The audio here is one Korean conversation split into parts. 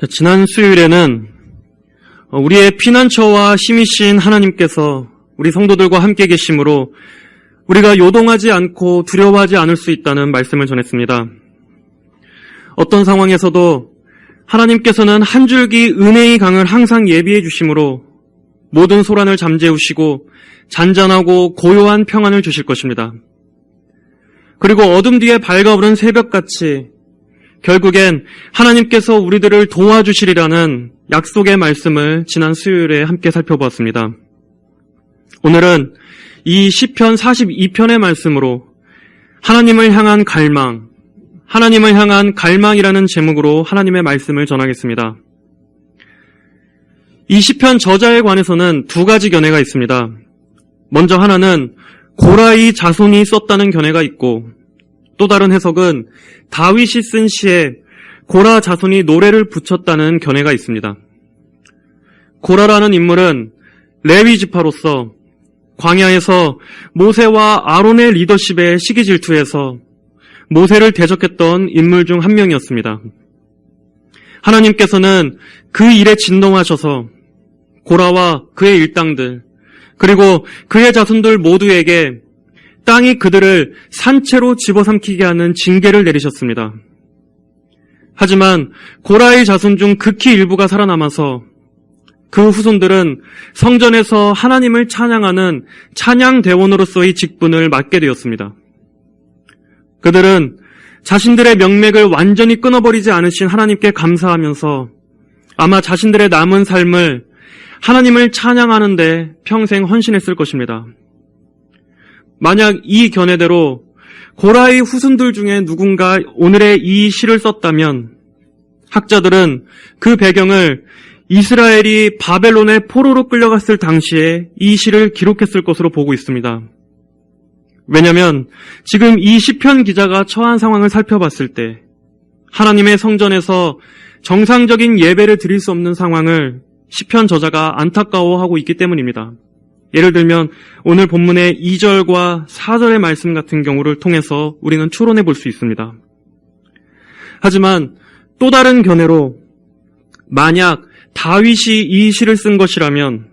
지난 수요일에는 우리의 피난처와 힘이신 하나님께서 우리 성도들과 함께 계심으로 우리가 요동하지 않고 두려워하지 않을 수 있다는 말씀을 전했습니다. 어떤 상황에서도 하나님께서는 한 줄기 은혜의 강을 항상 예비해 주심으로 모든 소란을 잠재우시고 잔잔하고 고요한 평안을 주실 것입니다. 그리고 어둠 뒤에 밝아오른 새벽같이 결국엔 하나님께서 우리들을 도와주시리라는 약속의 말씀을 지난 수요일에 함께 살펴보았습니다. 오늘은 이 시편 42편의 말씀으로 하나님을 향한 갈망, 하나님을 향한 갈망이라는 제목으로 하나님의 말씀을 전하겠습니다. 이 시편 저자에 관해서는 두 가지 견해가 있습니다. 먼저 하나는 고라의 자손이 썼다는 견해가 있고, 또 다른 해석은 다윗이 쓴 시에 고라 자손이 노래를 붙였다는 견해가 있습니다. 고라라는 인물은 레위 지파로서 광야에서 모세와 아론의 리더십에 시기 질투해서 모세를 대적했던 인물 중 한 명이었습니다. 하나님께서는 그 일에 진동하셔서 고라와 그의 일당들 그리고 그의 자손들 모두에게 땅이 그들을 산채로 집어삼키게 하는 징계를 내리셨습니다. 하지만 고라의 자손 중 극히 일부가 살아남아서 그 후손들은 성전에서 하나님을 찬양하는 찬양대원으로서의 직분을 맡게 되었습니다. 그들은 자신들의 명맥을 완전히 끊어버리지 않으신 하나님께 감사하면서 아마 자신들의 남은 삶을 하나님을 찬양하는 데 평생 헌신했을 것입니다. 만약 이 견해대로 고라의 후손들 중에 누군가 오늘의 이 시를 썼다면 학자들은 그 배경을 이스라엘이 바벨론의 포로로 끌려갔을 당시에 이 시를 기록했을 것으로 보고 있습니다. 왜냐하면 지금 이 시편 기자가 처한 상황을 살펴봤을 때 하나님의 성전에서 정상적인 예배를 드릴 수 없는 상황을 시편 저자가 안타까워하고 있기 때문입니다. 예를 들면 오늘 본문의 2절과 4절의 말씀 같은 경우를 통해서 우리는 추론해 볼 수 있습니다. 하지만 또 다른 견해로 만약 다윗이 이 시를 쓴 것이라면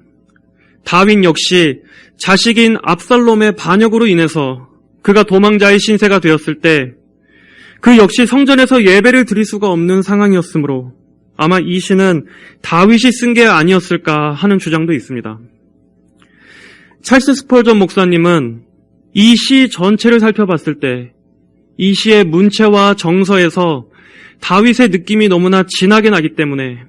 다윗 역시 자식인 압살롬의 반역으로 인해서 그가 도망자의 신세가 되었을 때 그 역시 성전에서 예배를 드릴 수가 없는 상황이었으므로 아마 이 시는 다윗이 쓴 게 아니었을까 하는 주장도 있습니다. 찰스 스펄전 목사님은 이 시 전체를 살펴봤을 때 이 시의 문체와 정서에서 다윗의 느낌이 너무나 진하게 나기 때문에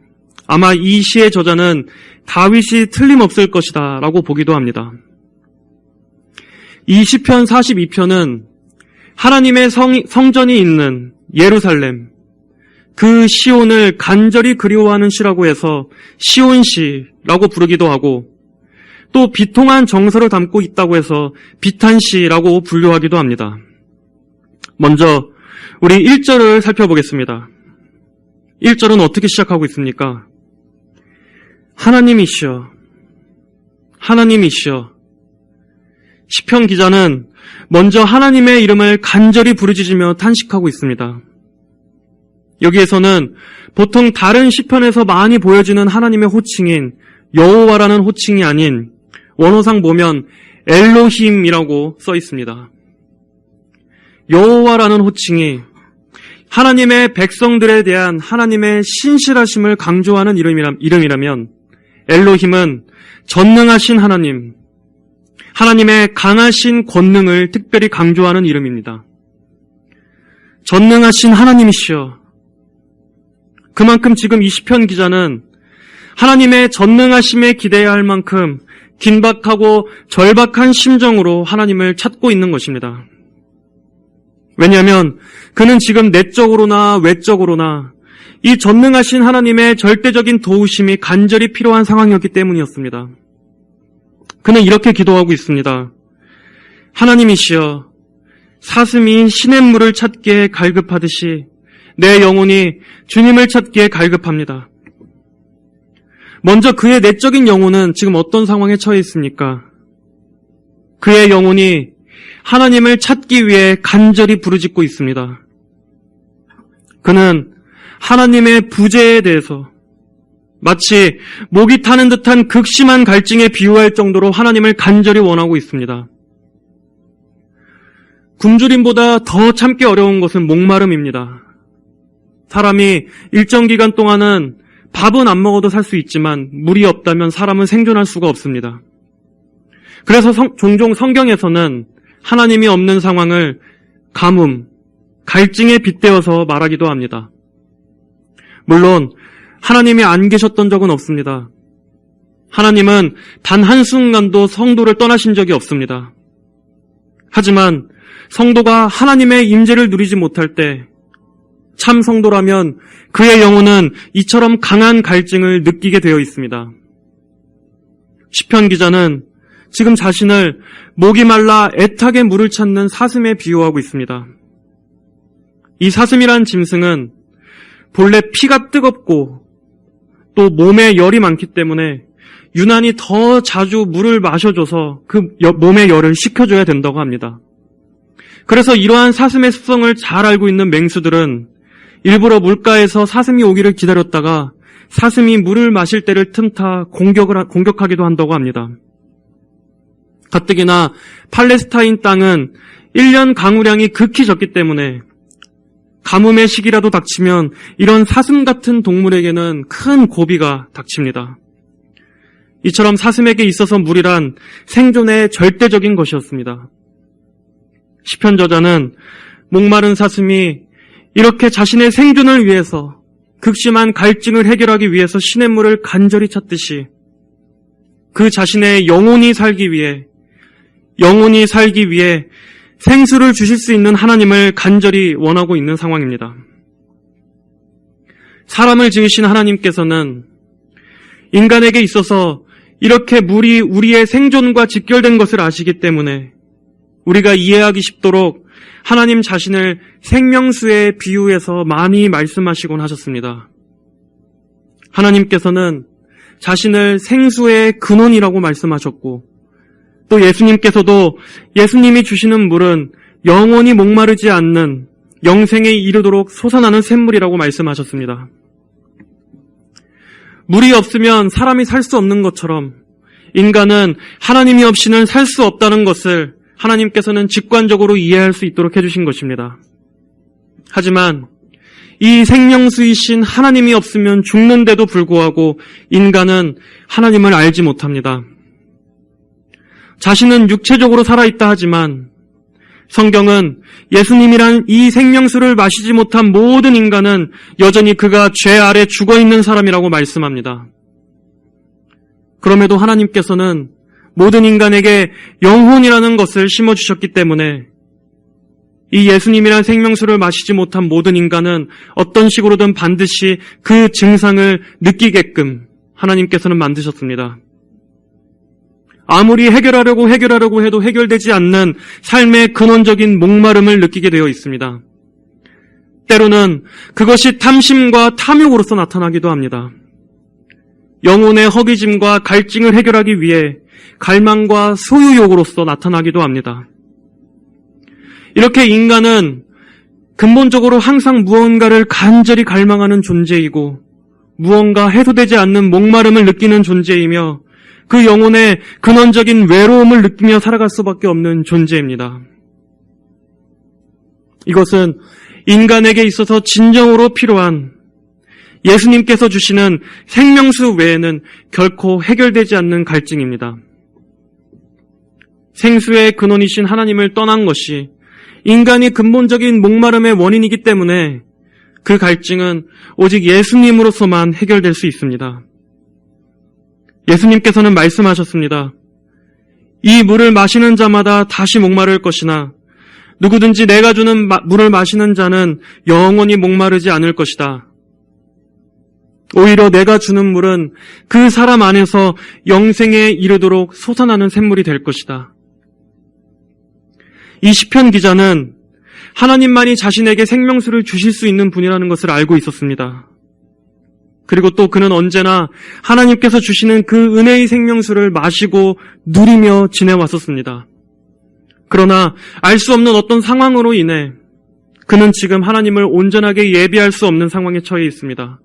아마 이 시의 저자는 다윗이 틀림없을 것이다 라고 보기도 합니다. 이 시편 42편은 하나님의 성전이 있는 예루살렘, 그 시온을 간절히 그리워하는 시라고 해서 시온시라고 부르기도 하고 또 비통한 정서를 담고 있다고 해서 비탄시라고 분류하기도 합니다. 먼저 우리 1절을 살펴보겠습니다. 1절은 어떻게 시작하고 있습니까? 하나님이시여, 하나님이시여. 시편 기자는 먼저 하나님의 이름을 간절히 부르짖으며 탄식하고 있습니다. 여기에서는 보통 다른 시편에서 많이 보여지는 하나님의 호칭인 여호와라는 호칭이 아닌 원어상 보면 엘로힘이라고 써 있습니다. 여호와라는 호칭이 하나님의 백성들에 대한 하나님의 신실하심을 강조하는 이름이라면 엘로힘은 전능하신 하나님, 하나님의 강하신 권능을 특별히 강조하는 이름입니다. 전능하신 하나님이시여. 그만큼 지금 이 시편 기자는 하나님의 전능하심에 기대해야 할 만큼 긴박하고 절박한 심정으로 하나님을 찾고 있는 것입니다. 왜냐하면 그는 지금 내적으로나 외적으로나 이 전능하신 하나님의 절대적인 도우심이 간절히 필요한 상황이었기 때문이었습니다. 그는 이렇게 기도하고 있습니다. 하나님이시여, 사슴이 시냇물을 찾기에 갈급하듯이 내 영혼이 주님을 찾기에 갈급합니다. 먼저 그의 내적인 영혼은 지금 어떤 상황에 처해 있습니까? 그의 영혼이 하나님을 찾기 위해 간절히 부르짖고 있습니다. 그는 하나님의 부재에 대해서 마치 목이 타는 듯한 극심한 갈증에 비유할 정도로 하나님을 간절히 원하고 있습니다. 굶주림보다 더 참기 어려운 것은 목마름입니다. 사람이 일정 기간 동안은 밥은 안 먹어도 살 수 있지만 물이 없다면 사람은 생존할 수가 없습니다. 그래서 종종 성경에서는 하나님이 없는 상황을 가뭄, 갈증에 빗대어서 말하기도 합니다. 물론 하나님이 안 계셨던 적은 없습니다. 하나님은 단 한순간도 성도를 떠나신 적이 없습니다. 하지만 성도가 하나님의 임재를 누리지 못할 때 참 성도라면 그의 영혼은 이처럼 강한 갈증을 느끼게 되어 있습니다. 시편 기자는 지금 자신을 목이 말라 애타게 물을 찾는 사슴에 비유하고 있습니다. 이 사슴이란 짐승은 본래 피가 뜨겁고 또 몸에 열이 많기 때문에 유난히 더 자주 물을 마셔줘서 그 몸의 열을 식혀줘야 된다고 합니다. 그래서 이러한 사슴의 습성을 잘 알고 있는 맹수들은 일부러 물가에서 사슴이 오기를 기다렸다가 사슴이 물을 마실 때를 틈타 공격하기도 한다고 합니다. 가뜩이나 팔레스타인 땅은 1년 강우량이 극히 적기 때문에 가뭄의 시기라도 닥치면 이런 사슴 같은 동물에게는 큰 고비가 닥칩니다. 이처럼 사슴에게 있어서 물이란 생존의 절대적인 것이었습니다. 시편 저자는 목마른 사슴이 이렇게 자신의 생존을 위해서 극심한 갈증을 해결하기 위해서 시냇물을 간절히 찾듯이 그 자신의 영혼이 살기 위해 생수를 주실 수 있는 하나님을 간절히 원하고 있는 상황입니다. 사람을 지으신 하나님께서는 인간에게 있어서 이렇게 물이 우리의 생존과 직결된 것을 아시기 때문에 우리가 이해하기 쉽도록 하나님 자신을 생명수에 비유해서 많이 말씀하시곤 하셨습니다. 하나님께서는 자신을 생수의 근원이라고 말씀하셨고 또 예수님께서도 예수님이 주시는 물은 영원히 목마르지 않는 영생에 이르도록 솟아나는 샘물이라고 말씀하셨습니다. 물이 없으면 사람이 살 수 없는 것처럼 인간은 하나님이 없이는 살 수 없다는 것을 하나님께서는 직관적으로 이해할 수 있도록 해주신 것입니다. 하지만 이 생명수이신 하나님이 없으면 죽는데도 불구하고 인간은 하나님을 알지 못합니다. 자신은 육체적으로 살아있다 하지만 성경은 예수님이란 이 생명수를 마시지 못한 모든 인간은 여전히 그가 죄 아래 죽어있는 사람이라고 말씀합니다. 그럼에도 하나님께서는 모든 인간에게 영혼이라는 것을 심어주셨기 때문에 이 예수님이란 생명수를 마시지 못한 모든 인간은 어떤 식으로든 반드시 그 증상을 느끼게끔 하나님께서는 만드셨습니다. 아무리 해결하려고 해도 해결되지 않는 삶의 근원적인 목마름을 느끼게 되어 있습니다. 때로는 그것이 탐심과 탐욕으로서 나타나기도 합니다. 영혼의 허기짐과 갈증을 해결하기 위해 갈망과 소유욕으로서 나타나기도 합니다. 이렇게 인간은 근본적으로 항상 무언가를 간절히 갈망하는 존재이고 무언가 해소되지 않는 목마름을 느끼는 존재이며 그 영혼의 근원적인 외로움을 느끼며 살아갈 수밖에 없는 존재입니다. 이것은 인간에게 있어서 진정으로 필요한 예수님께서 주시는 생명수 외에는 결코 해결되지 않는 갈증입니다. 생수의 근원이신 하나님을 떠난 것이 인간이 근본적인 목마름의 원인이기 때문에 그 갈증은 오직 예수님으로서만 해결될 수 있습니다. 예수님께서는 말씀하셨습니다. 이 물을 마시는 자마다 다시 목마를 것이나 누구든지 내가 주는 물을 마시는 자는 영원히 목마르지 않을 것이다. 오히려 내가 주는 물은 그 사람 안에서 영생에 이르도록 솟아나는 샘물이 될 것이다. 이 시편 기자는 하나님만이 자신에게 생명수를 주실 수 있는 분이라는 것을 알고 있었습니다. 그리고 또 그는 언제나 하나님께서 주시는 그 은혜의 생명수를 마시고 누리며 지내왔었습니다. 그러나 알 수 없는 어떤 상황으로 인해 그는 지금 하나님을 온전하게 예배할 수 없는 상황에 처해 있습니다.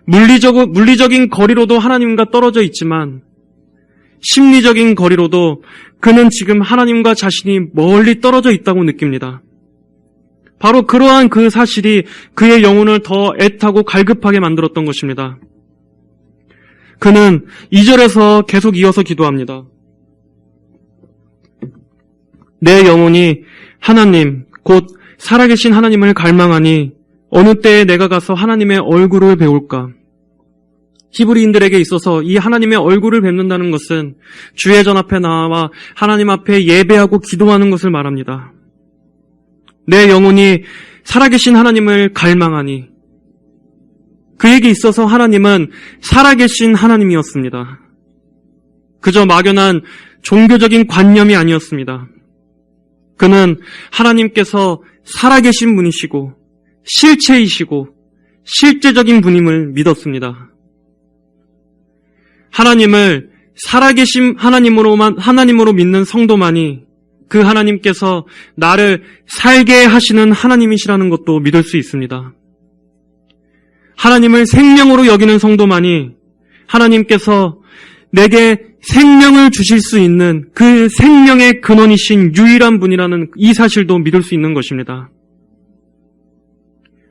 물리적인 거리로도 하나님과 떨어져 있지만 심리적인 거리로도 그는 지금 하나님과 자신이 멀리 떨어져 있다고 느낍니다. 바로 그러한 그 사실이 그의 영혼을 더 애타고 갈급하게 만들었던 것입니다. 그는 2절에서 계속 이어서 기도합니다. 내 영혼이 하나님, 곧 살아계신 하나님을 갈망하니 어느 때에 내가 가서 하나님의 얼굴을 배울까? 히브리인들에게 있어서 이 하나님의 얼굴을 뵙는다는 것은 주의 전 앞에 나와 하나님 앞에 예배하고 기도하는 것을 말합니다. 내 영혼이 살아계신 하나님을 갈망하니 그에게 있어서 하나님은 살아계신 하나님이었습니다. 그저 막연한 종교적인 관념이 아니었습니다. 그는 하나님께서 살아계신 분이시고 실체이시고 실제적인 분임을 믿었습니다. 하나님을 살아계신 하나님으로 믿는 성도만이 그 하나님께서 나를 살게 하시는 하나님이시라는 것도 믿을 수 있습니다. 하나님을 생명으로 여기는 성도만이 하나님께서 내게 생명을 주실 수 있는 그 생명의 근원이신 유일한 분이라는 이 사실도 믿을 수 있는 것입니다.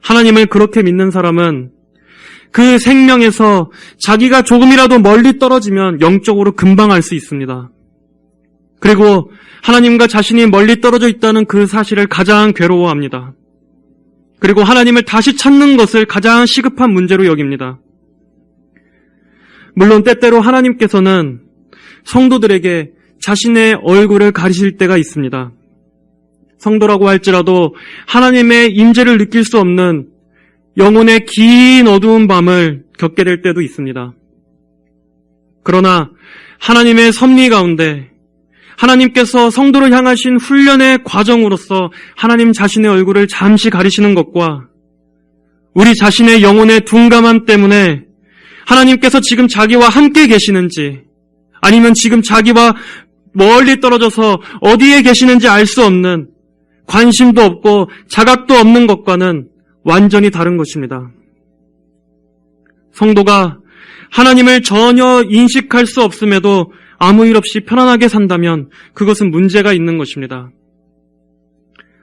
하나님을 그렇게 믿는 사람은 그 생명에서 자기가 조금이라도 멀리 떨어지면 영적으로 금방 알 수 있습니다. 그리고 하나님과 자신이 멀리 떨어져 있다는 그 사실을 가장 괴로워합니다. 그리고 하나님을 다시 찾는 것을 가장 시급한 문제로 여깁니다. 물론 때때로 하나님께서는 성도들에게 자신의 얼굴을 가리실 때가 있습니다. 성도라고 할지라도 하나님의 임재를 느낄 수 없는 영혼의 긴 어두운 밤을 겪게 될 때도 있습니다. 그러나 하나님의 섭리 가운데 하나님께서 성도를 향하신 훈련의 과정으로서 하나님 자신의 얼굴을 잠시 가리시는 것과 우리 자신의 영혼의 둔감함 때문에 하나님께서 지금 자기와 함께 계시는지 아니면 지금 자기와 멀리 떨어져서 어디에 계시는지 알 수 없는 관심도 없고 자각도 없는 것과는 완전히 다른 것입니다. 성도가 하나님을 전혀 인식할 수 없음에도 아무 일 없이 편안하게 산다면 그것은 문제가 있는 것입니다.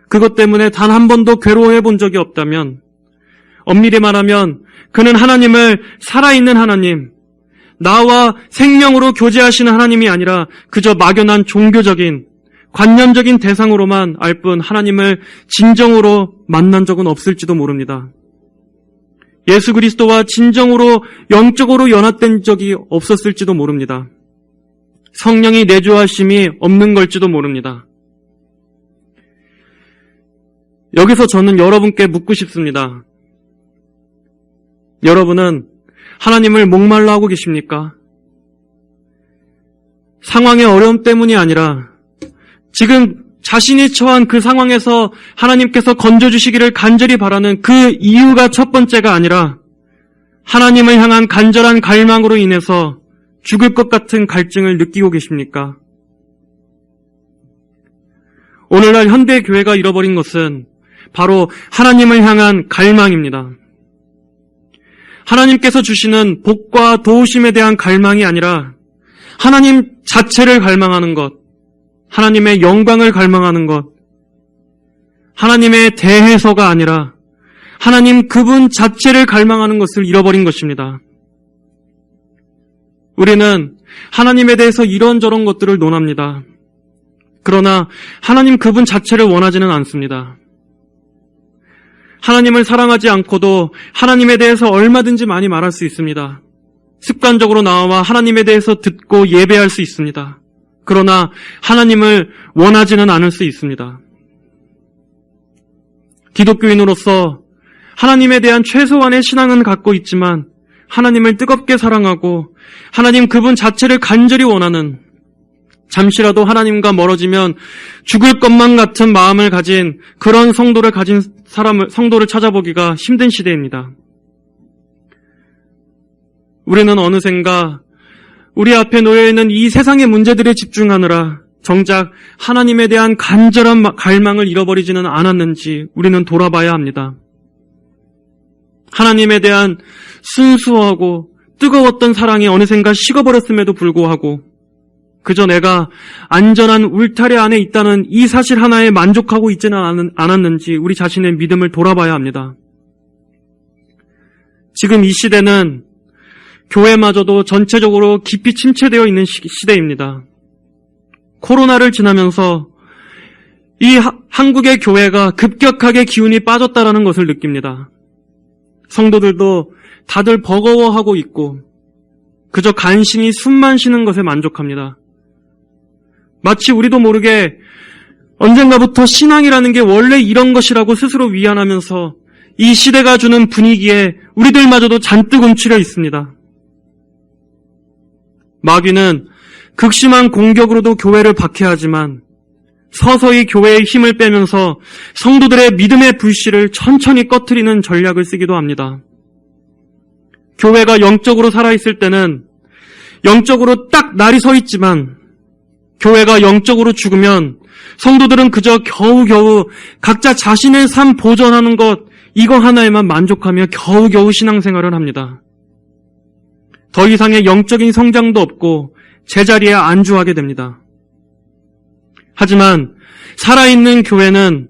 그것 때문에 단 한 번도 괴로워해 본 적이 없다면 엄밀히 말하면 그는 하나님을 살아있는 하나님, 나와 생명으로 교제하시는 하나님이 아니라 그저 막연한 종교적인 관념적인 대상으로만 알 뿐 하나님을 진정으로 만난 적은 없을지도 모릅니다. 예수 그리스도와 진정으로 영적으로 연합된 적이 없었을지도 모릅니다. 성령이 내주하심이 없는 걸지도 모릅니다. 여기서 저는 여러분께 묻고 싶습니다. 여러분은 하나님을 목말라 하고 계십니까? 상황의 어려움 때문이 아니라 지금 자신이 처한 그 상황에서 하나님께서 건져주시기를 간절히 바라는 그 이유가 첫 번째가 아니라 하나님을 향한 간절한 갈망으로 인해서 죽을 것 같은 갈증을 느끼고 계십니까? 오늘날 현대교회가 잃어버린 것은 바로 하나님을 향한 갈망입니다. 하나님께서 주시는 복과 도우심에 대한 갈망이 아니라 하나님 자체를 갈망하는 것, 하나님의 영광을 갈망하는 것, 하나님에 대해서가 아니라 하나님 그분 자체를 갈망하는 것을 잃어버린 것입니다. 우리는 하나님에 대해서 이런저런 것들을 논합니다. 그러나 하나님 그분 자체를 원하지는 않습니다. 하나님을 사랑하지 않고도 하나님에 대해서 얼마든지 많이 말할 수 있습니다. 습관적으로 나와 하나님에 대해서 듣고 예배할 수 있습니다. 그러나 하나님을 원하지는 않을 수 있습니다. 기독교인으로서 하나님에 대한 최소한의 신앙은 갖고 있지만 하나님을 뜨겁게 사랑하고 하나님 그분 자체를 간절히 원하는, 잠시라도 하나님과 멀어지면 죽을 것만 같은 마음을 가진 그런 성도를 가진 성도를 찾아보기가 힘든 시대입니다. 우리는 어느샌가 우리 앞에 놓여있는 이 세상의 문제들에 집중하느라 정작 하나님에 대한 간절한 갈망을 잃어버리지는 않았는지 우리는 돌아봐야 합니다. 하나님에 대한 순수하고 뜨거웠던 사랑이 어느샌가 식어버렸음에도 불구하고 그저 내가 안전한 울타리 안에 있다는 이 사실 하나에 만족하고 있지는 않았는지 우리 자신의 믿음을 돌아봐야 합니다. 지금 이 시대는 교회마저도 전체적으로 깊이 침체되어 있는 시대입니다. 코로나를 지나면서 이 한국의 교회가 급격하게 기운이 빠졌다라는 것을 느낍니다. 성도들도 다들 버거워하고 있고 그저 간신히 숨만 쉬는 것에 만족합니다. 마치 우리도 모르게 언젠가부터 신앙이라는 게 원래 이런 것이라고 스스로 위안하면서 이 시대가 주는 분위기에 우리들마저도 잔뜩 움츠려 있습니다. 마귀는 극심한 공격으로도 교회를 박해하지만 서서히 교회의 힘을 빼면서 성도들의 믿음의 불씨를 천천히 꺼트리는 전략을 쓰기도 합니다. 교회가 영적으로 살아있을 때는 영적으로 딱 날이 서 있지만 교회가 영적으로 죽으면 성도들은 그저 겨우겨우 각자 자신의 삶 보존하는 것 이거 하나에만 만족하며 겨우겨우 신앙생활을 합니다. 더 이상의 영적인 성장도 없고 제자리에 안주하게 됩니다. 하지만 살아있는 교회는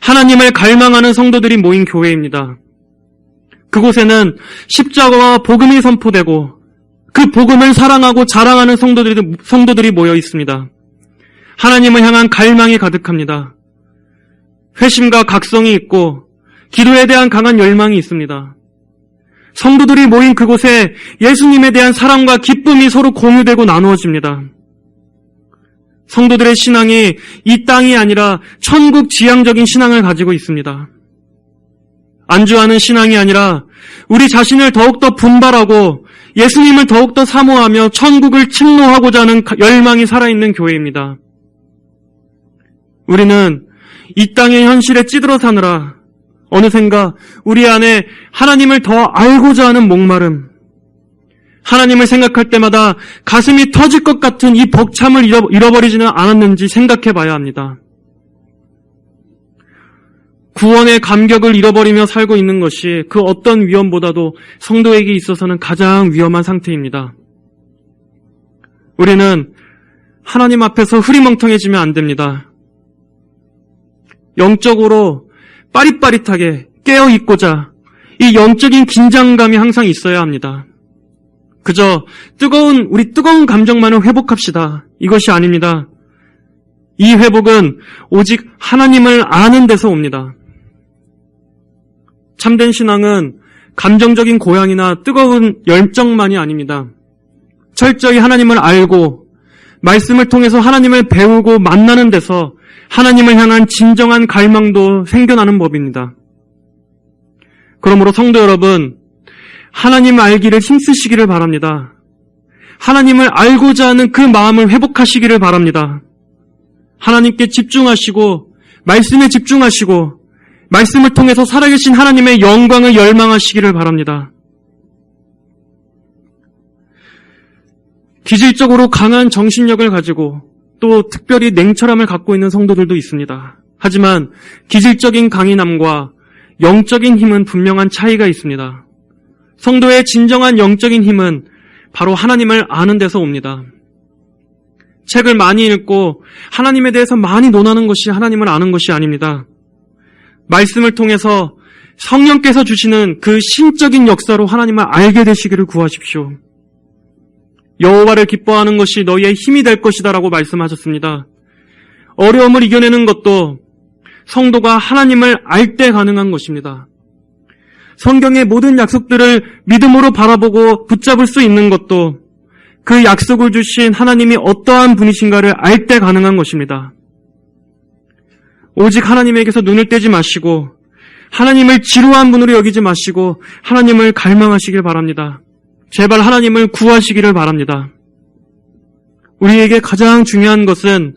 하나님을 갈망하는 성도들이 모인 교회입니다. 그곳에는 십자가와 복음이 선포되고 그 복음을 사랑하고 자랑하는 성도들이 모여 있습니다. 하나님을 향한 갈망이 가득합니다. 회심과 각성이 있고 기도에 대한 강한 열망이 있습니다. 성도들이 모인 그곳에 예수님에 대한 사랑과 기쁨이 서로 공유되고 나누어집니다. 성도들의 신앙이 이 땅이 아니라 천국 지향적인 신앙을 가지고 있습니다. 안주하는 신앙이 아니라 우리 자신을 더욱더 분발하고 예수님을 더욱더 사모하며 천국을 침노하고자 하는 열망이 살아있는 교회입니다. 우리는 이 땅의 현실에 찌들어 사느라 어느샌가 우리 안에 하나님을 더 알고자 하는 목마름, 하나님을 생각할 때마다 가슴이 터질 것 같은 이 벅참을 잃어버리지는 않았는지 생각해 봐야 합니다. 구원의 감격을 잃어버리며 살고 있는 것이 그 어떤 위험보다도 성도에게 있어서는 가장 위험한 상태입니다. 우리는 하나님 앞에서 흐리멍텅해지면 안 됩니다. 영적으로 빠릿빠릿하게 깨어있고자 이 영적인 긴장감이 항상 있어야 합니다. 그저 우리 뜨거운 감정만을 회복합시다. 이것이 아닙니다. 이 회복은 오직 하나님을 아는 데서 옵니다. 참된 신앙은 감정적인 고향이나 뜨거운 열정만이 아닙니다. 철저히 하나님을 알고 말씀을 통해서 하나님을 배우고 만나는 데서 하나님을 향한 진정한 갈망도 생겨나는 법입니다. 그러므로 성도 여러분, 하나님 알기를 힘쓰시기를 바랍니다. 하나님을 알고자 하는 그 마음을 회복하시기를 바랍니다. 하나님께 집중하시고 말씀에 집중하시고 말씀을 통해서 살아계신 하나님의 영광을 열망하시기를 바랍니다. 기질적으로 강한 정신력을 가지고 또 특별히 냉철함을 갖고 있는 성도들도 있습니다. 하지만 기질적인 강인함과 영적인 힘은 분명한 차이가 있습니다. 성도의 진정한 영적인 힘은 바로 하나님을 아는 데서 옵니다. 책을 많이 읽고 하나님에 대해서 많이 논하는 것이 하나님을 아는 것이 아닙니다. 말씀을 통해서 성령께서 주시는 그 신적인 역사로 하나님을 알게 되시기를 구하십시오. 여호와를 기뻐하는 것이 너희의 힘이 될 것이다 라고 말씀하셨습니다. 어려움을 이겨내는 것도 성도가 하나님을 알 때 가능한 것입니다. 성경의 모든 약속들을 믿음으로 바라보고 붙잡을 수 있는 것도 그 약속을 주신 하나님이 어떠한 분이신가를 알 때 가능한 것입니다. 오직 하나님에게서 눈을 떼지 마시고 하나님을 지루한 분으로 여기지 마시고 하나님을 갈망하시길 바랍니다. 제발 하나님을 구하시기를 바랍니다. 우리에게 가장 중요한 것은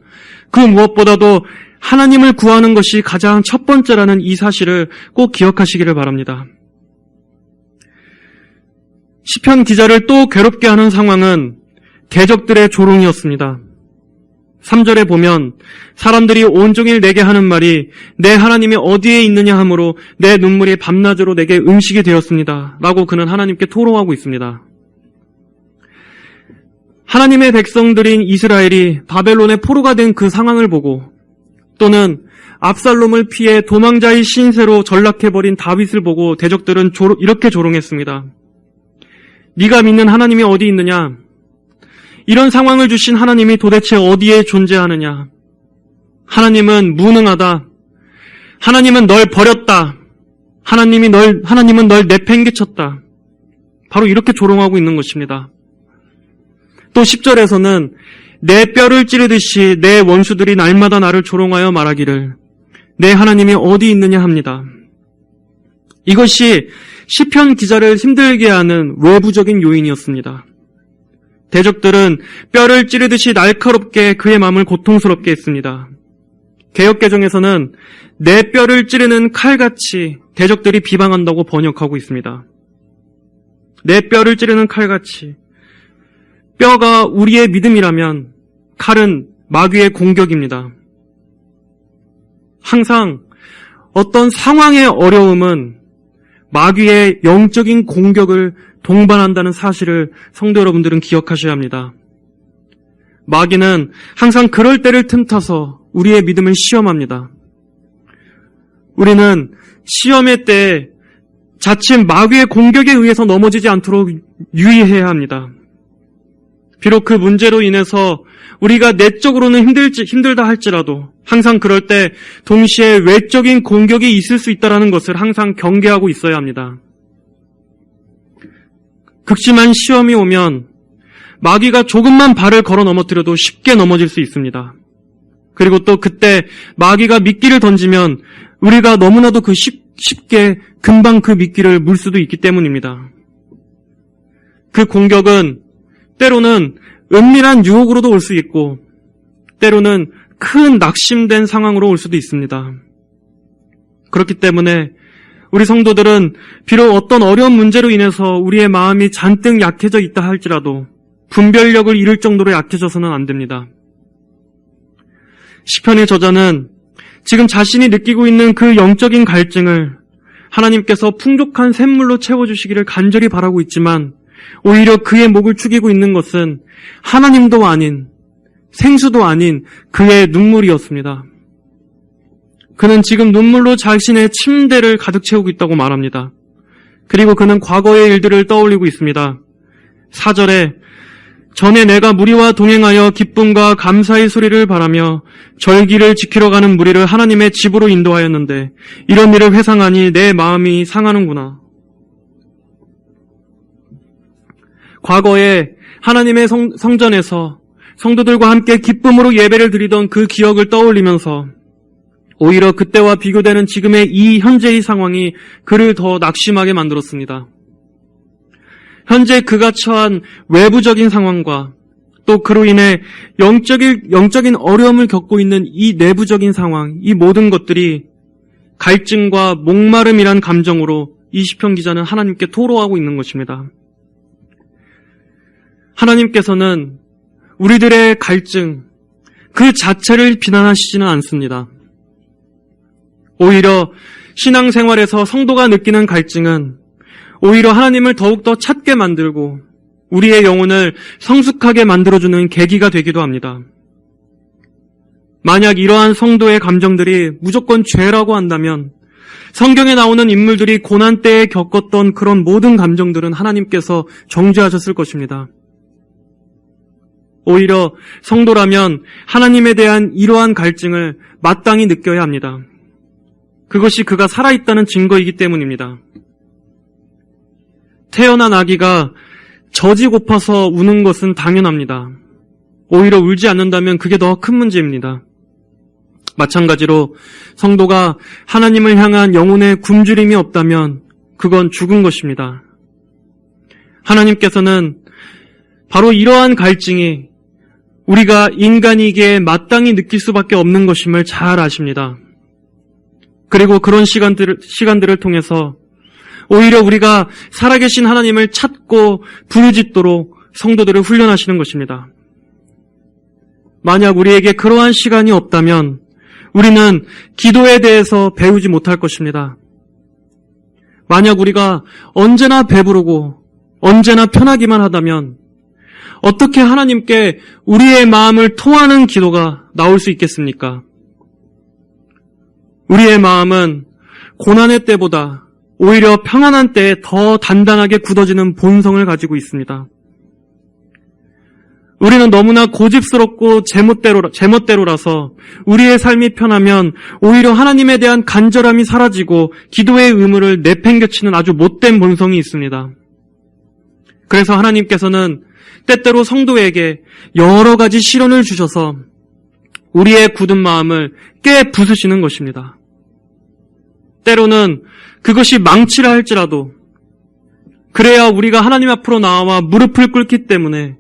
그 무엇보다도 하나님을 구하는 것이 가장 첫 번째라는 이 사실을 꼭 기억하시기를 바랍니다. 시편 기자를 또 괴롭게 하는 상황은 대적들의 조롱이었습니다. 3절에 보면 사람들이 온종일 내게 하는 말이 내 하나님이 어디에 있느냐 하므로 내 눈물이 밤낮으로 내게 음식이 되었습니다. 라고 그는 하나님께 토로하고 있습니다. 하나님의 백성들인 이스라엘이 바벨론의 포로가 된 그 상황을 보고 또는 압살롬을 피해 도망자의 신세로 전락해버린 다윗을 보고 대적들은 이렇게 조롱했습니다. 네가 믿는 하나님이 어디 있느냐? 이런 상황을 주신 하나님이 도대체 어디에 존재하느냐? 하나님은 무능하다. 하나님은 널 버렸다. 하나님은 널 내팽개쳤다. 바로 이렇게 조롱하고 있는 것입니다. 또 10절에서는 내 뼈를 찌르듯이 내 원수들이 날마다 나를 조롱하여 말하기를 내 하나님이 어디 있느냐 합니다. 이것이 시편 기자를 힘들게 하는 외부적인 요인이었습니다. 대적들은 뼈를 찌르듯이 날카롭게 그의 마음을 고통스럽게 했습니다. 개역개정에서는 내 뼈를 찌르는 칼같이 대적들이 비방한다고 번역하고 있습니다. 내 뼈를 찌르는 칼같이. 뼈가 우리의 믿음이라면 칼은 마귀의 공격입니다. 항상 어떤 상황의 어려움은 마귀의 영적인 공격을 동반한다는 사실을 성도 여러분들은 기억하셔야 합니다. 마귀는 항상 그럴 때를 틈타서 우리의 믿음을 시험합니다. 우리는 시험의 때 자칫 마귀의 공격에 의해서 넘어지지 않도록 유의해야 합니다. 비록 그 문제로 인해서 우리가 내적으로는 힘들다 할지라도 항상 그럴 때 동시에 외적인 공격이 있을 수 있다는 것을 항상 경계하고 있어야 합니다. 극심한 시험이 오면 마귀가 조금만 발을 걸어 넘어뜨려도 쉽게 넘어질 수 있습니다. 그리고 또 그때 마귀가 미끼를 던지면 우리가 너무나도 쉽게 금방 그 미끼를 물 수도 있기 때문입니다. 그 공격은 때로는 은밀한 유혹으로도 올 수 있고 때로는 큰 낙심된 상황으로 올 수도 있습니다. 그렇기 때문에 우리 성도들은 비록 어떤 어려운 문제로 인해서 우리의 마음이 잔뜩 약해져 있다 할지라도 분별력을 잃을 정도로 약해져서는 안 됩니다. 시편의 저자는 지금 자신이 느끼고 있는 그 영적인 갈증을 하나님께서 풍족한 샘물로 채워주시기를 간절히 바라고 있지만 오히려 그의 목을 축이고 있는 것은 하나님도 아닌 생수도 아닌 그의 눈물이었습니다. 그는 지금 눈물로 자신의 침대를 가득 채우고 있다고 말합니다. 그리고 그는 과거의 일들을 떠올리고 있습니다. 4절에 전에 내가 무리와 동행하여 기쁨과 감사의 소리를 바라며 절기를 지키러 가는 무리를 하나님의 집으로 인도하였는데 이런 일을 회상하니 내 마음이 상하는구나. 과거에 하나님의 성전에서 성도들과 함께 기쁨으로 예배를 드리던 그 기억을 떠올리면서 오히려 그때와 비교되는 지금의 이 현재의 상황이 그를 더 낙심하게 만들었습니다. 현재 그가 처한 외부적인 상황과 또 그로 인해 영적인 어려움을 겪고 있는 이 내부적인 상황, 이 모든 것들이 갈증과 목마름이란 감정으로 이 시편 기자는 하나님께 토로하고 있는 것입니다. 하나님께서는 우리들의 갈증 그 자체를 비난하시지는 않습니다. 오히려 신앙생활에서 성도가 느끼는 갈증은 오히려 하나님을 더욱더 찾게 만들고 우리의 영혼을 성숙하게 만들어주는 계기가 되기도 합니다. 만약 이러한 성도의 감정들이 무조건 죄라고 한다면 성경에 나오는 인물들이 고난 때에 겪었던 그런 모든 감정들은 하나님께서 정죄하셨을 것입니다. 오히려 성도라면 하나님에 대한 이러한 갈증을 마땅히 느껴야 합니다. 그것이 그가 살아있다는 증거이기 때문입니다. 태어난 아기가 젖이 고파서 우는 것은 당연합니다. 오히려 울지 않는다면 그게 더 큰 문제입니다. 마찬가지로 성도가 하나님을 향한 영혼의 굶주림이 없다면 그건 죽은 것입니다. 하나님께서는 바로 이러한 갈증이 우리가 인간이기에 마땅히 느낄 수밖에 없는 것임을 잘 아십니다. 그리고 그런 시간들을 통해서 오히려 우리가 살아계신 하나님을 찾고 부르짖도록 성도들을 훈련하시는 것입니다. 만약 우리에게 그러한 시간이 없다면 우리는 기도에 대해서 배우지 못할 것입니다. 만약 우리가 언제나 배부르고 언제나 편하기만 하다면 어떻게 하나님께 우리의 마음을 토하는 기도가 나올 수 있겠습니까? 우리의 마음은 고난의 때보다 오히려 평안한 때에 더 단단하게 굳어지는 본성을 가지고 있습니다. 우리는 너무나 고집스럽고 제멋대로라서 우리의 삶이 편하면 오히려 하나님에 대한 간절함이 사라지고 기도의 의무를 내팽개치는 아주 못된 본성이 있습니다. 그래서 하나님께서는 때때로 성도에게 여러 가지 시련을 주셔서 우리의 굳은 마음을 깨 부수시는 것입니다. 때로는 그것이 망치라 할지라도 그래야 우리가 하나님 앞으로 나와 무릎을 꿇기 때문에,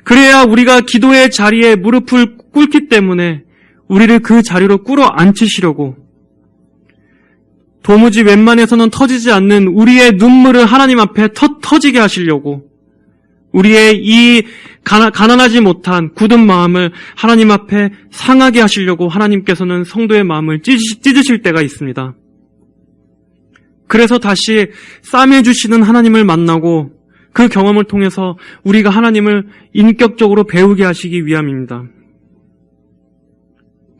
그래야 우리가 기도의 자리에 무릎을 꿇기 때문에 우리를 그 자리로 꿇어 앉히시려고, 도무지 웬만해서는 터지지 않는 우리의 눈물을 하나님 앞에 터지게 하시려고, 우리의 이 가난하지 못한 굳은 마음을 하나님 앞에 상하게 하시려고 하나님께서는 성도의 마음을 찢으실 때가 있습니다. 그래서 다시 싸매주시는 하나님을 만나고 그 경험을 통해서 우리가 하나님을 인격적으로 배우게 하시기 위함입니다.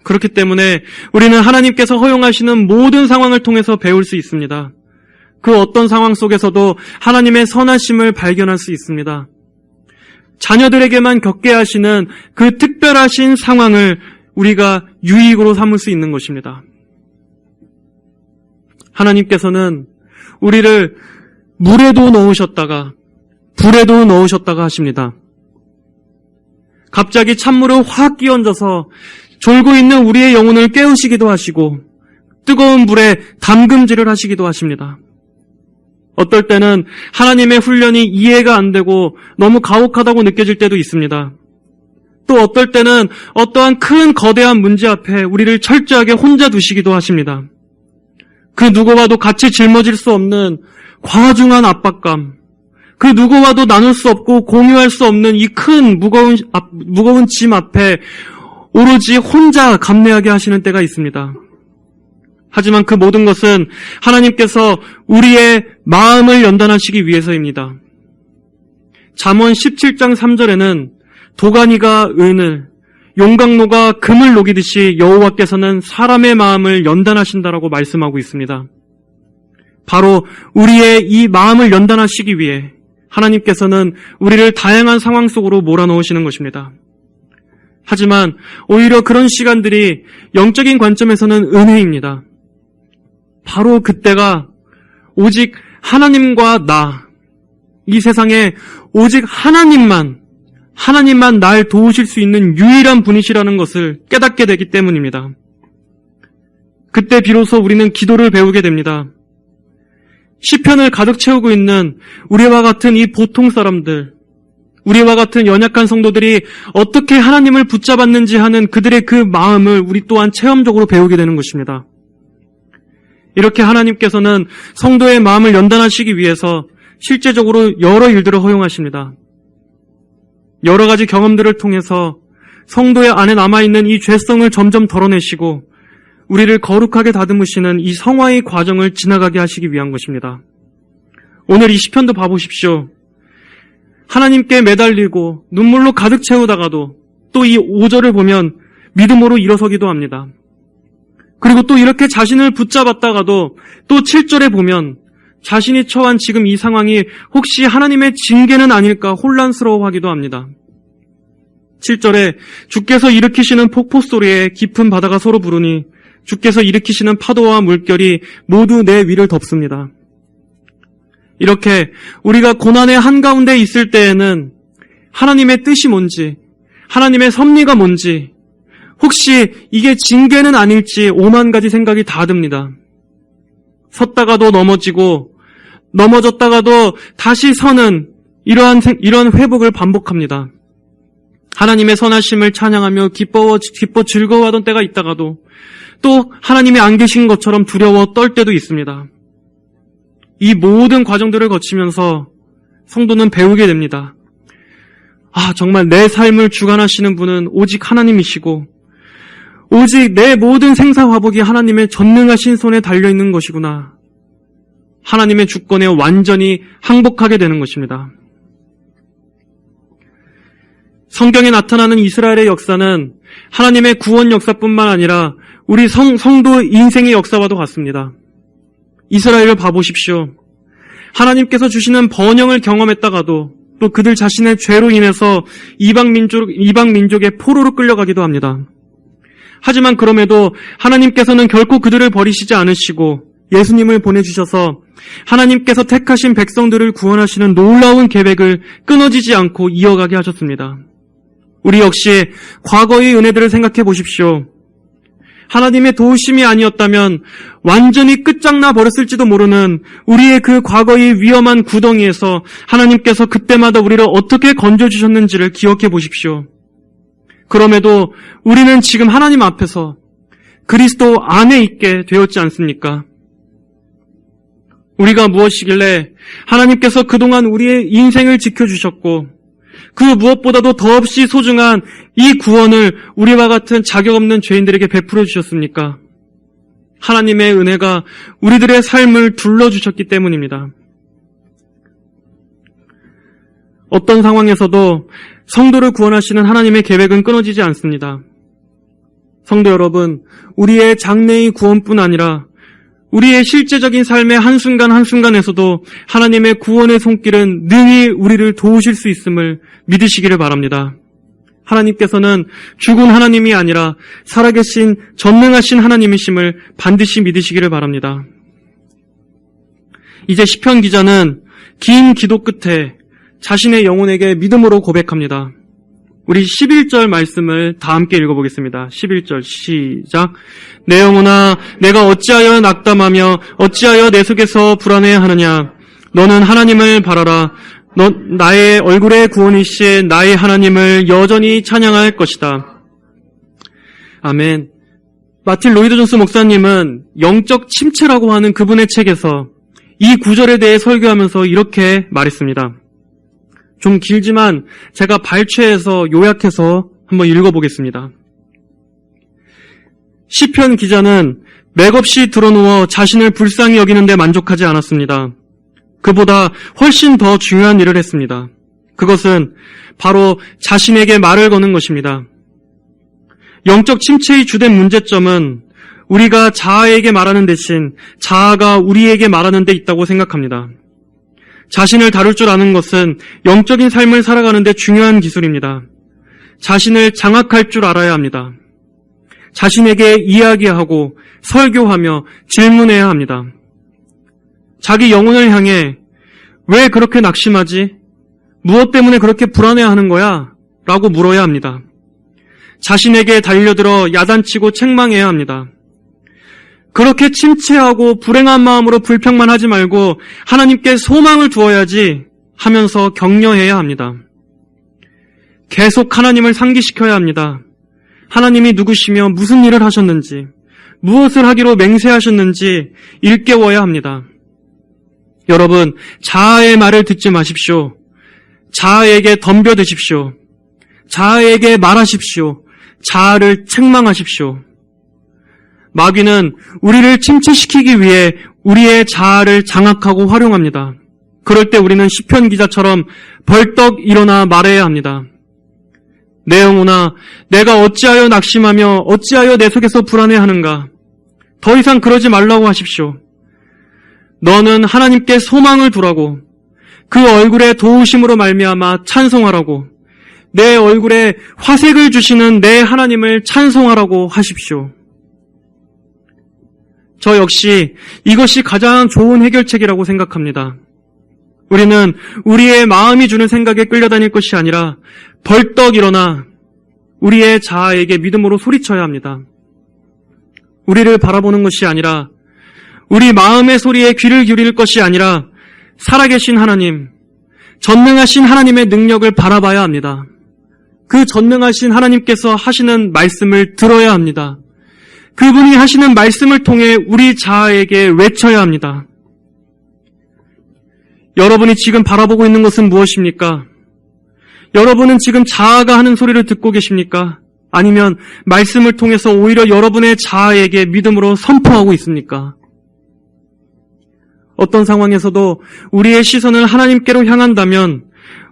그렇기 때문에 우리는 하나님께서 허용하시는 모든 상황을 통해서 배울 수 있습니다. 그 어떤 상황 속에서도 하나님의 선하심을 발견할 수 있습니다. 자녀들에게만 겪게 하시는 그 특별하신 상황을 우리가 유익으로 삼을 수 있는 것입니다. 하나님께서는 우리를 물에도 넣으셨다가 불에도 넣으셨다가 하십니다. 갑자기 찬물을 확 끼얹어서 졸고 있는 우리의 영혼을 깨우시기도 하시고 뜨거운 불에 담금질을 하시기도 하십니다. 어떨 때는 하나님의 훈련이 이해가 안 되고 너무 가혹하다고 느껴질 때도 있습니다. 또 어떨 때는 어떠한 큰 거대한 문제 앞에 우리를 철저하게 혼자 두시기도 하십니다. 그 누구와도 같이 짊어질 수 없는 과중한 압박감, 그 누구와도 나눌 수 없고 공유할 수 없는 이 큰 무거운 짐 앞에 오로지 혼자 감내하게 하시는 때가 있습니다. 하지만 그 모든 것은 하나님께서 우리의 마음을 연단하시기 위해서입니다. 잠언 17장 3절에는 도가니가 은을, 용광로가 금을 녹이듯이 여호와께서는 사람의 마음을 연단하신다라고 말씀하고 있습니다. 바로 우리의 이 마음을 연단하시기 위해 하나님께서는 우리를 다양한 상황 속으로 몰아넣으시는 것입니다. 하지만 오히려 그런 시간들이 영적인 관점에서는 은혜입니다. 바로 그때가 오직 하나님과 나, 이 세상에 오직 하나님만 날 도우실 수 있는 유일한 분이시라는 것을 깨닫게 되기 때문입니다. 그때 비로소 우리는 기도를 배우게 됩니다. 시편을 가득 채우고 있는 우리와 같은 이 보통 사람들, 우리와 같은 연약한 성도들이 어떻게 하나님을 붙잡았는지 하는 그들의 그 마음을 우리 또한 체험적으로 배우게 되는 것입니다. 이렇게 하나님께서는 성도의 마음을 연단하시기 위해서 실제적으로 여러 일들을 허용하십니다. 여러 가지 경험들을 통해서 성도의 안에 남아있는 이 죄성을 점점 덜어내시고 우리를 거룩하게 다듬으시는 이 성화의 과정을 지나가게 하시기 위한 것입니다. 오늘 이 시편도 봐보십시오. 하나님께 매달리고 눈물로 가득 채우다가도 또 이 5절을 보면 믿음으로 일어서기도 합니다. 그리고 또 이렇게 자신을 붙잡았다가도 또 7절에 보면 자신이 처한 지금 이 상황이 혹시 하나님의 징계는 아닐까 혼란스러워하기도 합니다. 7절에 주께서 일으키시는 폭포 소리에 깊은 바다가 서로 부르니 주께서 일으키시는 파도와 물결이 모두 내 위를 덮습니다. 이렇게 우리가 고난의 한가운데 있을 때에는 하나님의 뜻이 뭔지, 하나님의 섭리가 뭔지, 혹시 이게 징계는 아닐지 오만 가지 생각이 다 듭니다. 섰다가도 넘어지고 넘어졌다가도 다시 서는 이러한 회복을 반복합니다. 하나님의 선하심을 찬양하며 기뻐 즐거워하던 때가 있다가도 또 하나님이 안 계신 것처럼 두려워 떨 때도 있습니다. 이 모든 과정들을 거치면서 성도는 배우게 됩니다. 정말 내 삶을 주관하시는 분은 오직 하나님이시고 오직 내 모든 생사화복이 하나님의 전능하신 손에 달려있는 것이구나. 하나님의 주권에 완전히 항복하게 되는 것입니다. 성경에 나타나는 이스라엘의 역사는 하나님의 구원 역사뿐만 아니라 우리 성도 인생의 역사와도 같습니다. 이스라엘을 봐보십시오. 하나님께서 주시는 번영을 경험했다가도 또 그들 자신의 죄로 인해서 이방 민족의 포로로 끌려가기도 합니다. 하지만 그럼에도 하나님께서는 결코 그들을 버리시지 않으시고 예수님을 보내주셔서 하나님께서 택하신 백성들을 구원하시는 놀라운 계획을 끊어지지 않고 이어가게 하셨습니다. 우리 역시 과거의 은혜들을 생각해 보십시오. 하나님의 도우심이 아니었다면 완전히 끝장나 버렸을지도 모르는 우리의 그 과거의 위험한 구덩이에서 하나님께서 그때마다 우리를 어떻게 건져주셨는지를 기억해 보십시오. 그럼에도 우리는 지금 하나님 앞에서 그리스도 안에 있게 되었지 않습니까? 우리가 무엇이길래 하나님께서 그동안 우리의 인생을 지켜주셨고 그 무엇보다도 더없이 소중한 이 구원을 우리와 같은 자격 없는 죄인들에게 베풀어 주셨습니까? 하나님의 은혜가 우리들의 삶을 둘러주셨기 때문입니다. 어떤 상황에서도 성도를 구원하시는 하나님의 계획은 끊어지지 않습니다. 성도 여러분, 우리의 장래의 구원뿐 아니라 우리의 실제적인 삶의 한순간 한순간에서도 하나님의 구원의 손길은 능히 우리를 도우실 수 있음을 믿으시기를 바랍니다. 하나님께서는 죽은 하나님이 아니라 살아계신 전능하신 하나님이심을 반드시 믿으시기를 바랍니다. 이제 시편 기자는 긴 기도 끝에 자신의 영혼에게 믿음으로 고백합니다. 우리 11절 말씀을 다 함께 읽어보겠습니다. 11절 시작. 내 영혼아, 내가 어찌하여 낙담하며 어찌하여 내 속에서 불안해하느냐. 너는 하나님을 바라라. 너 나의 얼굴의 구원이신 나의 하나님을 여전히 찬양할 것이다. 아멘. 마틴 로이드 존스 목사님은 영적 침체라고 하는 그분의 책에서 이 구절에 대해 설교하면서 이렇게 말했습니다. 좀 길지만 제가 발췌해서 요약해서 한번 읽어보겠습니다. 시편 기자는 맥없이 드러누워 자신을 불쌍히 여기는 데 만족하지 않았습니다. 그보다 훨씬 더 중요한 일을 했습니다. 그것은 바로 자신에게 말을 거는 것입니다. 영적 침체의 주된 문제점은 우리가 자아에게 말하는 대신 자아가 우리에게 말하는 데 있다고 생각합니다. 자신을 다룰 줄 아는 것은 영적인 삶을 살아가는 데 중요한 기술입니다. 자신을 장악할 줄 알아야 합니다. 자신에게 이야기하고 설교하며 질문해야 합니다. 자기 영혼을 향해 왜 그렇게 낙심하지? 무엇 때문에 그렇게 불안해하는 거야? 라고 물어야 합니다. 자신에게 달려들어 야단치고 책망해야 합니다. 그렇게 침체하고 불행한 마음으로 불평만 하지 말고 하나님께 소망을 두어야지 하면서 격려해야 합니다. 계속 하나님을 상기시켜야 합니다. 하나님이 누구시며 무슨 일을 하셨는지, 무엇을 하기로 맹세하셨는지 일깨워야 합니다. 여러분, 자아의 말을 듣지 마십시오. 자아에게 덤벼드십시오. 자아에게 말하십시오. 자아를 책망하십시오. 마귀는 우리를 침체시키기 위해 우리의 자아를 장악하고 활용합니다. 그럴 때 우리는 시편 기자처럼 벌떡 일어나 말해야 합니다. 내 영혼아, 내가 어찌하여 낙심하며 어찌하여 내 속에서 불안해하는가. 더 이상 그러지 말라고 하십시오. 너는 하나님께 소망을 두라고, 그 얼굴에 도우심으로 말미암아 찬송하라고, 내 얼굴에 화색을 주시는 내 하나님을 찬송하라고 하십시오. 저 역시 이것이 가장 좋은 해결책이라고 생각합니다. 우리는 우리의 마음이 주는 생각에 끌려다닐 것이 아니라 벌떡 일어나 우리의 자아에게 믿음으로 소리쳐야 합니다. 우리를 바라보는 것이 아니라 우리 마음의 소리에 귀를 기울일 것이 아니라 살아계신 하나님, 전능하신 하나님의 능력을 바라봐야 합니다. 그 전능하신 하나님께서 하시는 말씀을 들어야 합니다. 그분이 하시는 말씀을 통해 우리 자아에게 외쳐야 합니다. 여러분이 지금 바라보고 있는 것은 무엇입니까? 여러분은 지금 자아가 하는 소리를 듣고 계십니까? 아니면 말씀을 통해서 오히려 여러분의 자아에게 믿음으로 선포하고 있습니까? 어떤 상황에서도 우리의 시선을 하나님께로 향한다면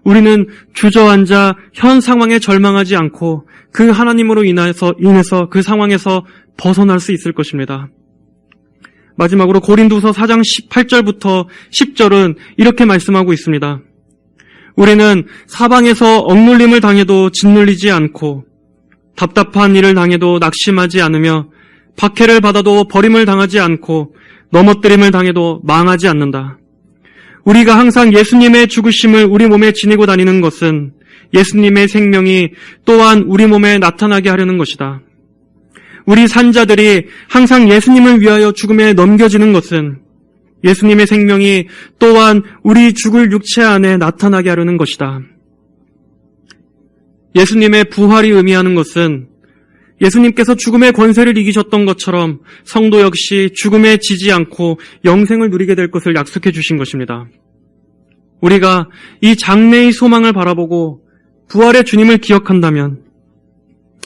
우리는 주저앉아 현 상황에 절망하지 않고 그 하나님으로 인해서 그 상황에서 벗어날 수 있을 것입니다. 마지막으로 고린도서 4장 18절부터 10절은 이렇게 말씀하고 있습니다. 우리는 사방에서 억눌림을 당해도 짓눌리지 않고 답답한 일을 당해도 낙심하지 않으며 박해를 받아도 버림을 당하지 않고 넘어뜨림을 당해도 망하지 않는다. 우리가 항상 예수님의 죽으심을 우리 몸에 지니고 다니는 것은 예수님의 생명이 또한 우리 몸에 나타나게 하려는 것이다. 우리 산자들이 항상 예수님을 위하여 죽음에 넘겨지는 것은 예수님의 생명이 또한 우리 죽을 육체 안에 나타나게 하려는 것이다. 예수님의 부활이 의미하는 것은 예수님께서 죽음의 권세를 이기셨던 것처럼 성도 역시 죽음에 지지 않고 영생을 누리게 될 것을 약속해 주신 것입니다. 우리가 이 장래의 소망을 바라보고 부활의 주님을 기억한다면,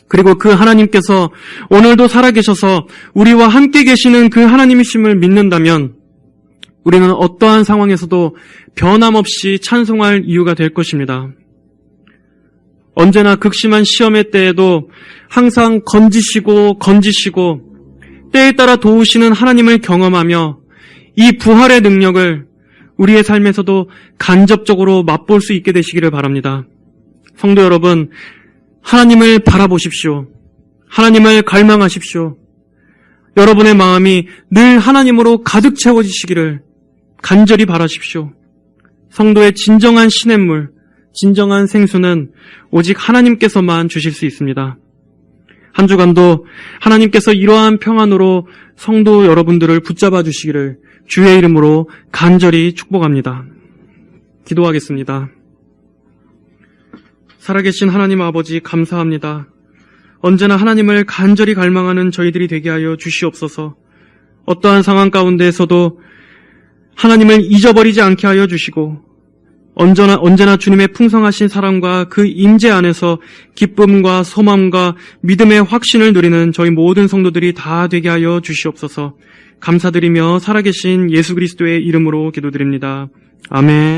그리고 그 하나님께서 오늘도 살아계셔서 우리와 함께 계시는 그 하나님이심을 믿는다면 우리는 어떠한 상황에서도 변함없이 찬송할 이유가 될 것입니다. 언제나 극심한 시험의 때에도 항상 건지시고 때에 따라 도우시는 하나님을 경험하며 이 부활의 능력을 우리의 삶에서도 간접적으로 맛볼 수 있게 되시기를 바랍니다. 성도 여러분, 하나님을 바라보십시오. 하나님을 갈망하십시오. 여러분의 마음이 늘 하나님으로 가득 채워지시기를 간절히 바라십시오. 성도의 진정한 시냇물, 진정한 생수는 오직 하나님께서만 주실 수 있습니다. 한 주간도 하나님께서 이러한 평안으로 성도 여러분들을 붙잡아 주시기를 주의 이름으로 간절히 축복합니다. 기도하겠습니다. 살아계신 하나님 아버지, 감사합니다. 언제나 하나님을 간절히 갈망하는 저희들이 되게 하여 주시옵소서. 어떠한 상황 가운데에서도 하나님을 잊어버리지 않게 하여 주시고 언제나 주님의 풍성하신 사랑과 그 임재 안에서 기쁨과 소망과 믿음의 확신을 누리는 저희 모든 성도들이 다 되게 하여 주시옵소서. 감사드리며 살아계신 예수 그리스도의 이름으로 기도드립니다. 아멘.